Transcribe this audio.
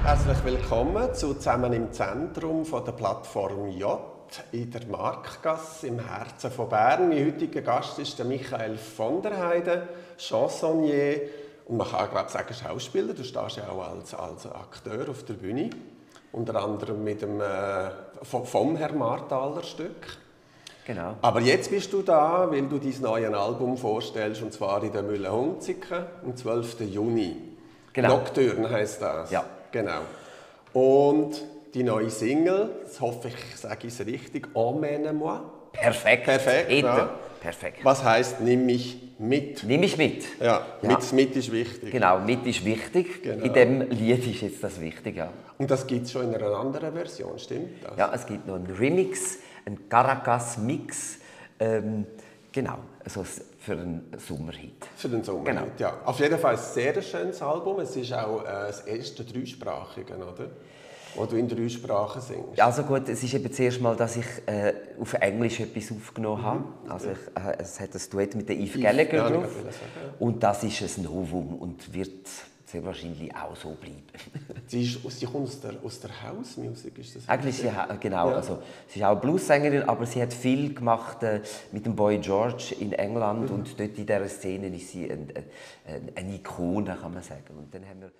Herzlich willkommen zu «Zusammen im Zentrum» von der Plattform J in der Markgasse im Herzen von Bern. Mein heutiger Gast ist der Michael von der Heide, Chansonnier und man kann glaube sagen Schauspieler. Du stehst ja auch als Akteur auf der Bühne, unter anderem mit dem vom Herr Marthaler Stück. Genau. Aber jetzt bist du da, weil du dein neues Album vorstellst, und zwar in der Mühle-Hunziken am 12. Juni. Genau. Nocturne heisst das. Ja. Genau. Und die neue Single, das hoffe ich, sage ich es richtig, «Emmène-moi». Perfekt. Perfekt, Peter. ja. Perfekt. Was heisst «Nimm mich mit»? Nimm mich mit. Ja, Ja. mit ist wichtig. Genau, mit ist wichtig. Genau. In dem Lied ist jetzt das wichtig, ja. Und das gibt es schon in einer anderen Version, stimmt das? Ja, es gibt noch einen Remix, einen Caracas-Mix. Genau, also für einen Sommerhit. Für den Sommer, Genau. ja. Auf jeden Fall ein sehr schönes Album. Es ist auch das erste dreisprachige, oder? Wo du in 3 Sprachen singst. Ja, also gut, es ist eben das erste Mal, dass ich auf Englisch etwas aufgenommen habe. Also es hat ein Duett mit der Yves Gallagher Ja, drauf. ich will sagen, ja. Und das ist ein Novum und wird sehr wahrscheinlich auch so bleiben. Sie kommt aus der House Music, ist das? Eigentlich, genau. Ja. Also, sie ist auch Bluessängerin, aber sie hat viel gemacht mit dem Boy George in England und dort in dieser Szene ist sie eine Ikone, kann man sagen. Und dann haben wir